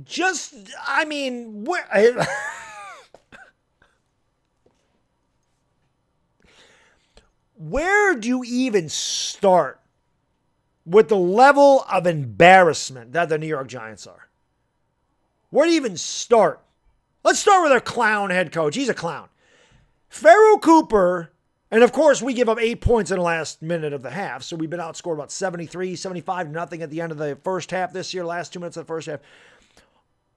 Just, I mean, where... Where do you even start with the level of embarrassment that the New York Giants are? Where do you even start? Let's start with our clown head coach. He's a clown. Pharaoh Cooper, and of course we give up 8 points in the last minute of the half, so we've been outscored about 73, 75, nothing at the end of the first half this year, last 2 minutes of the first half.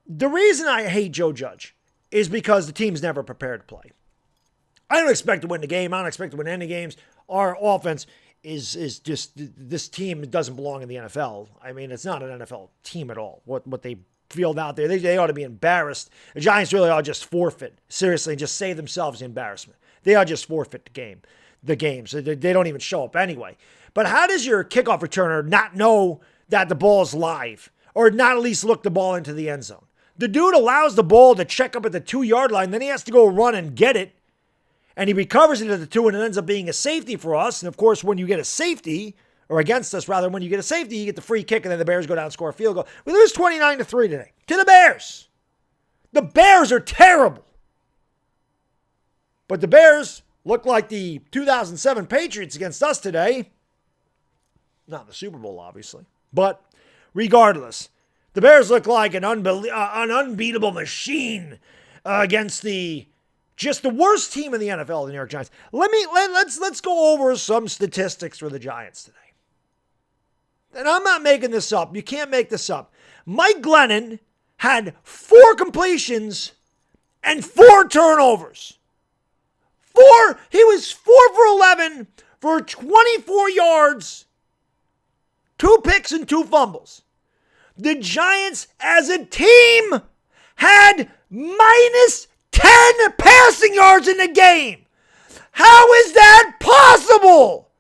The reason I hate Joe Judge is because the team's never prepared to play. I don't expect to win the game. I don't expect to win any games. Our offense is just, this team doesn't belong in the NFL. I mean, it's not an NFL team at all. What they field out there, they ought to be embarrassed. The Giants really ought to just forfeit. Seriously, just save themselves the embarrassment. They ought to just forfeit the games. They don't even show up anyway. But how does your kickoff returner not know that the ball's live or not at least look the ball into the end zone? The dude allows the ball to check up at the 2-yard line. Then he has to go run and get it. And he recovers it at the 2, and it ends up being a safety for us. And, of course, when you get a safety, or against us, rather, when you get a safety, you get the free kick, and then the Bears go down and score a field goal. We lose 29-3 today to the Bears. The Bears are terrible. But the Bears look like the 2007 Patriots against us today. Not the Super Bowl, obviously. But regardless, the Bears look like an unbeatable machine against just the worst team in the NFL, the New York Giants. Let's go over some statistics for the Giants today. And I'm not making this up. You can't make this up. Mike Glennon had 4 completions and 4 turnovers. He was 4 for 11 for 24 yards, 2 picks and 2 fumbles. The Giants as a team had minus 10 passing yards in the game. How is that possible?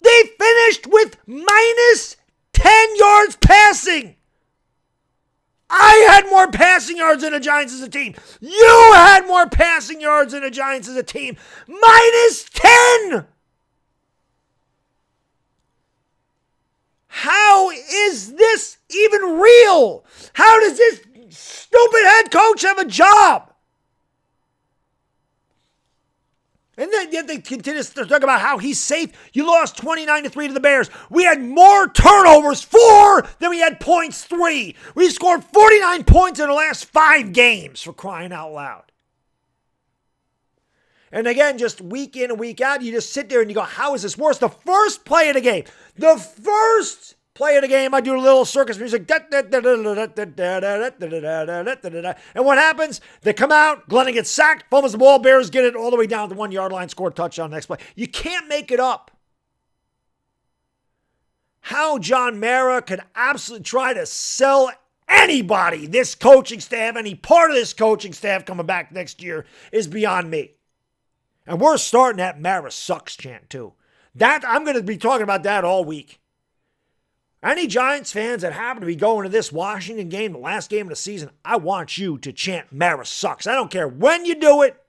They finished with minus 10 yards passing. I had more passing yards than the Giants as a team. You had more passing yards than the Giants as a team. Minus 10. How is this even real? How does this stupid head coach have a job? And then yet they continue to talk about how he's safe. You lost 29-3 to the Bears. We had more turnovers, 4, than we had points, 3. We scored 49 points in the last 5 games, for crying out loud. And again, just week in and week out, you just sit there and you go, how is this worse? The first play of the game, I do a little circus music. And what happens? They come out, Glennon gets sacked, fumbles the ball, Bears get it all the way down to the 1-yard line, score a touchdown next play. You can't make it up. How John Mara could absolutely try to sell anybody, this coaching staff, any part of this coaching staff coming back next year is beyond me. And we're starting that Mara sucks chant too. That I'm going to be talking about that all week. Any Giants fans that happen to be going to this Washington game, the last game of the season, I want you to chant Mara sucks. I don't care when you do it.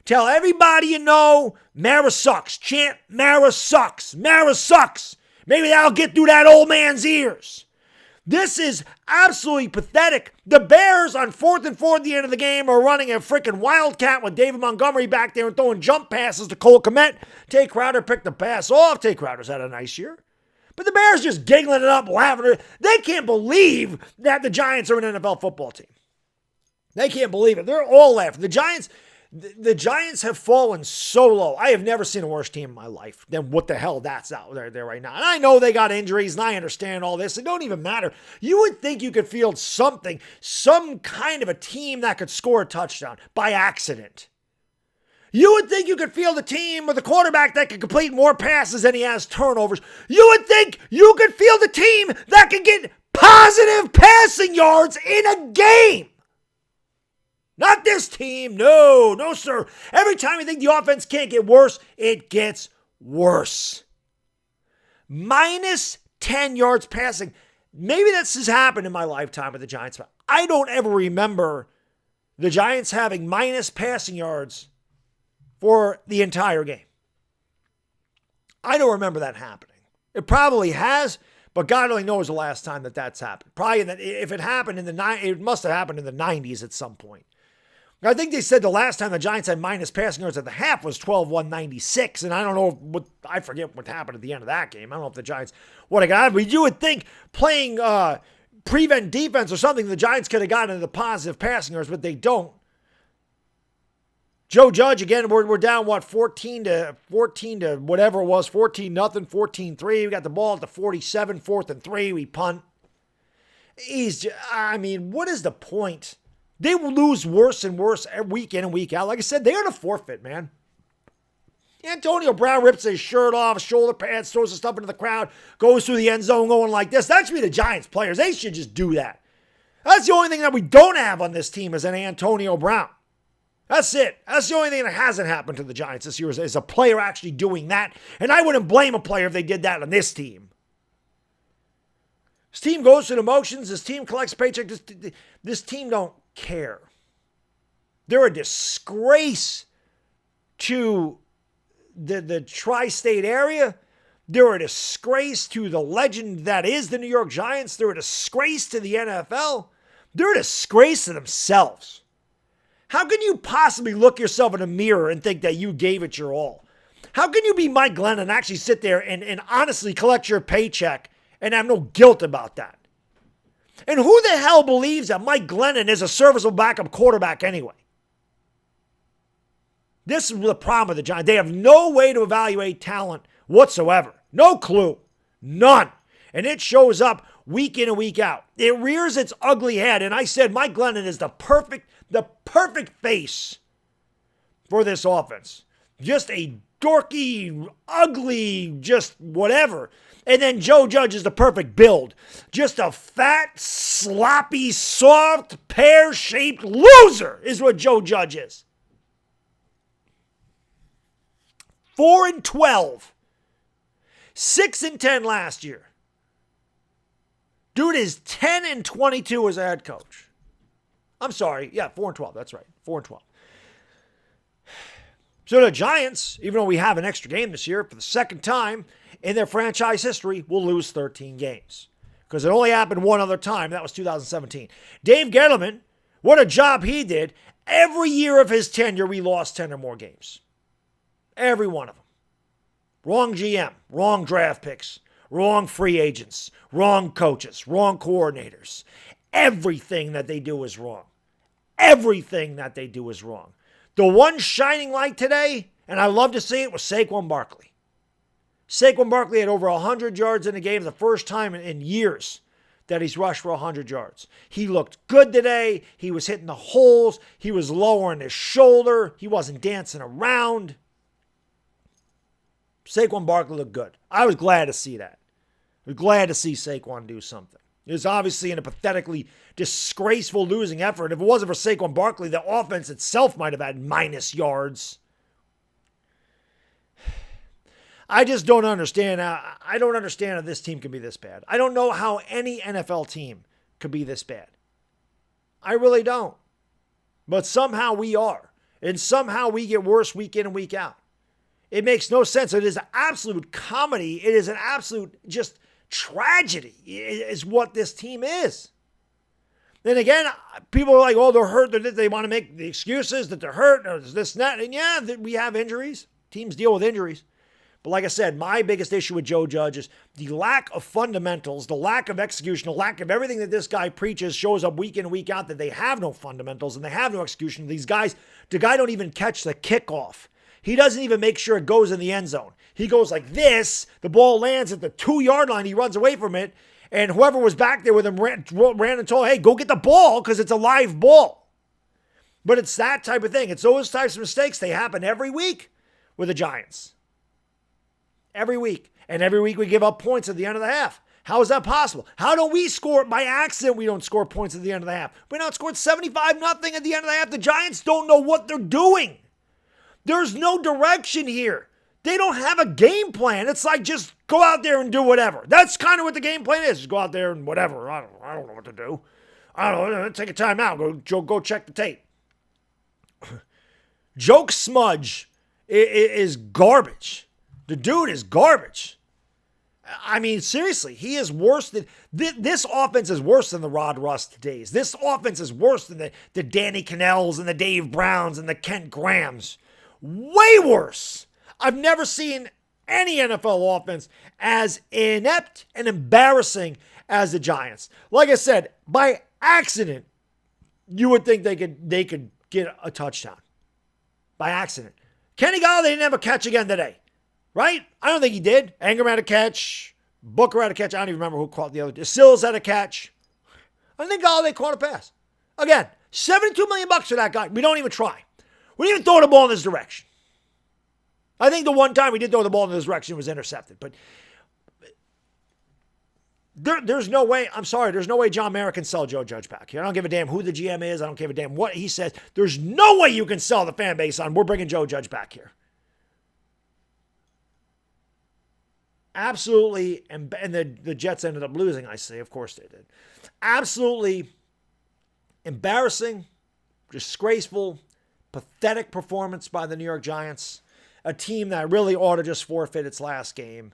Tell everybody you know, Mara sucks. Chant Mara sucks. Mara sucks. Maybe that'll get through that old man's ears. This is absolutely pathetic. The Bears on 4th and 4 at the end of the game are running a freaking wildcat with David Montgomery back there and throwing jump passes to Cole Kmet. Tay Crowder picked the pass off. Tay Crowder's had a nice year. But the Bears just giggling it up, laughing. They can't believe that the Giants are an NFL football team. They can't believe it. They're all laughing. The Giants have fallen so low. I have never seen a worse team in my life than what the hell that's out there right now. And I know they got injuries, and I understand all this. It don't even matter. You would think you could field something, some kind of a team that could score a touchdown by accident. You would think you could field a team with a quarterback that could complete more passes than he has turnovers. You would think you could field a team that could get positive passing yards in a game. Not this team. No, sir. Every time you think the offense can't get worse, it gets worse. Minus 10 yards passing. Maybe this has happened in my lifetime with the Giants, but I don't ever remember the Giants having minus passing yards for the entire game. I don't remember that happening. It probably has, But God only knows the last time that's happened. Probably if it happened it must have happened in the 90s at some point. I think they said the last time the Giants had minus passing yards at the half was 12-196, and I don't know I forget what happened at the end of that game. I don't know if the Giants would have got it, but you would think playing prevent defense or something, the Giants could have gotten into the positive passing yards, but they don't. Joe Judge, again, we're down, 14 to whatever it was, 14-0, 14-3. We got the ball at the 47, 4th and 3. We punt. What is the point? They will lose worse and worse week in and week out. Like I said, they're to forfeit, man. Antonio Brown rips his shirt off, shoulder pads, throws the stuff into the crowd, goes through the end zone going like this. That should be the Giants players. They should just do that. That's the only thing that we don't have on this team is an Antonio Brown. That's it. That's the only thing that hasn't happened to the Giants this year is a player actually doing that. And I wouldn't blame a player if they did that on this team. This team goes through the motions. This team collects paychecks. This team don't care. They're a disgrace to the tri-state area. They're a disgrace to the legend that is the New York Giants. They're a disgrace to the NFL. They're a disgrace to themselves. How can you possibly look yourself in a mirror and think that you gave it your all? How can you be Mike Glennon and actually sit there and honestly collect your paycheck and have no guilt about that? And who the hell believes that Mike Glennon is a serviceable backup quarterback anyway? This is the problem with the Giants. They have no way to evaluate talent whatsoever. No clue. None. And it shows up week in and week out. It rears its ugly head. And I said Mike Glennon is the perfect face for this offense. Just a dorky, ugly, just whatever. And then Joe Judge is the perfect build. Just a fat, sloppy, soft, pear-shaped loser is what Joe Judge is. 4-12. 6-10 last year. Dude is 10-22 as a head coach. I'm sorry. Yeah, 4-12. That's right. 4-12. So the Giants, even though we have an extra game this year, for the second time in their franchise history, will lose 13 games. Because it only happened one other time. That was 2017. Dave Gettleman, what a job he did. Every year of his tenure, we lost 10 or more games. Every one of them. Wrong GM, wrong draft picks, wrong free agents, wrong coaches, wrong coordinators. Everything that they do is wrong. Everything that they do is wrong. The one shining light today, and I love to see it, was Saquon Barkley. Saquon Barkley had over 100 yards in the game, the first time in years that he's rushed for 100 yards. He looked good today. He was hitting the holes. He was lowering his shoulder. He wasn't dancing around. Saquon Barkley looked good. I was glad to see that. I was glad to see Saquon do something. It was obviously in a pathetically disgraceful losing effort. If it wasn't for Saquon Barkley, the offense itself might have had minus yards. I just don't understand. I don't understand how this team can be this bad. I don't know how any NFL team could be this bad. I really don't. But somehow we are. And somehow we get worse week in and week out. It makes no sense. It is an absolute comedy. It is an absolute just tragedy is what this team is. Then again, people are like, oh, they're hurt. They want to make the excuses that they're hurt or this and that. And yeah, we have injuries. Teams deal with injuries. But like I said, my biggest issue with Joe Judge is the lack of fundamentals, the lack of execution, the lack of everything that this guy preaches shows up week in and week out that they have no fundamentals and they have no execution. These guys, the guy don't even catch the kickoff. He doesn't even make sure it goes in the end zone. He goes like this. The ball lands at the 2-yard line. He runs away from it. And whoever was back there with him ran and told, hey, go get the ball because it's a live ball. But it's that type of thing. It's those types of mistakes. They happen every week with the Giants. Every week. And every week we give up points at the end of the half. How is that possible? How don't we score? By accident, we don't score points at the end of the half. We not scored 75-0 at the end of the half. The Giants don't know what they're doing. There's no direction here. They don't have a game plan. It's like just go out there and do whatever. That's kind of what the game plan is. Just go out there and whatever. I don't know what to do. I don't know. Take a time out. Go check the tape. Joke Smudge is garbage. The dude is garbage. I mean, seriously, he is worse than this offense is worse than the Rod Rust days. This offense is worse than the Danny Cannells and the Dave Browns and the Kent Grahams. Way worse. I've never seen any NFL offense as inept and embarrassing as the Giants. Like I said, by accident, you would think they could get a touchdown. By accident. Kenny Galladay didn't have a catch again today. Right? I don't think he did. Ingram had a catch. Booker had a catch. I don't even remember who caught the other. Sills had a catch. I think Galladay caught a pass. Again, $72 million for that guy. We don't even try. We didn't even throw the ball in his direction. I think the one time we did throw the ball in his direction was intercepted. But there's no way, I'm sorry, there's no way John Mara can sell Joe Judge back here. I don't give a damn who the GM is. I don't give a damn what he says. There's no way you can sell the fan base on we're bringing Joe Judge back here. Absolutely, and the Jets ended up losing, I say. Of course they did. Absolutely embarrassing, disgraceful, pathetic performance by the New York Giants, a team that really ought to just forfeit its last game.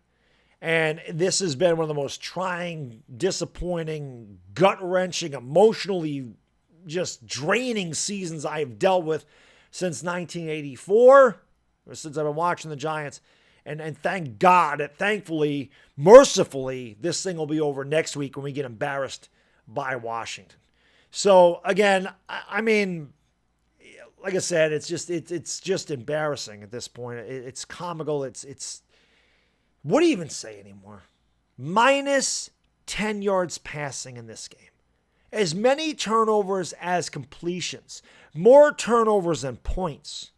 And this has been one of the most trying, disappointing, gut-wrenching, emotionally just draining seasons I have dealt with since 1984, or since I've been watching the Giants. And thank God that thankfully, mercifully, this thing will be over next week when we get embarrassed by Washington. So again, I mean, like I said, it's just embarrassing at this point. It's comical. It's what do you even say anymore? Minus 10 yards passing in this game. As many turnovers as completions. More turnovers than points.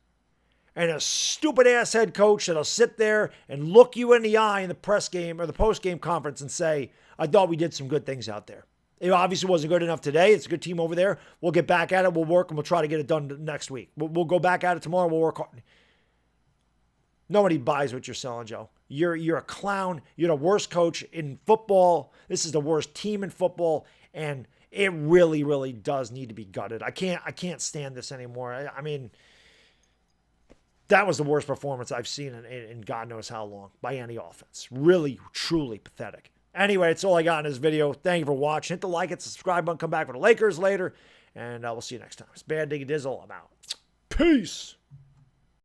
And a stupid-ass head coach that'll sit there and look you in the eye in the press game or the post-game conference and say, I thought we did some good things out there. It obviously wasn't good enough today. It's a good team over there. We'll get back at it. We'll work, and we'll try to get it done next week. We'll go back at it tomorrow. We'll work hard. Nobody buys what you're selling, Joe. You're a clown. You're the worst coach in football. This is the worst team in football, and it really, really does need to be gutted. I can't stand this anymore. I mean, that was the worst performance I've seen in God knows how long by any offense. Really, truly pathetic. Anyway, that's all I got in this video. Thank you for watching. Hit the like and subscribe button. Come back for the Lakers later. And we'll see you next time. It's Bad Diggy Dizzle. I'm out. Peace.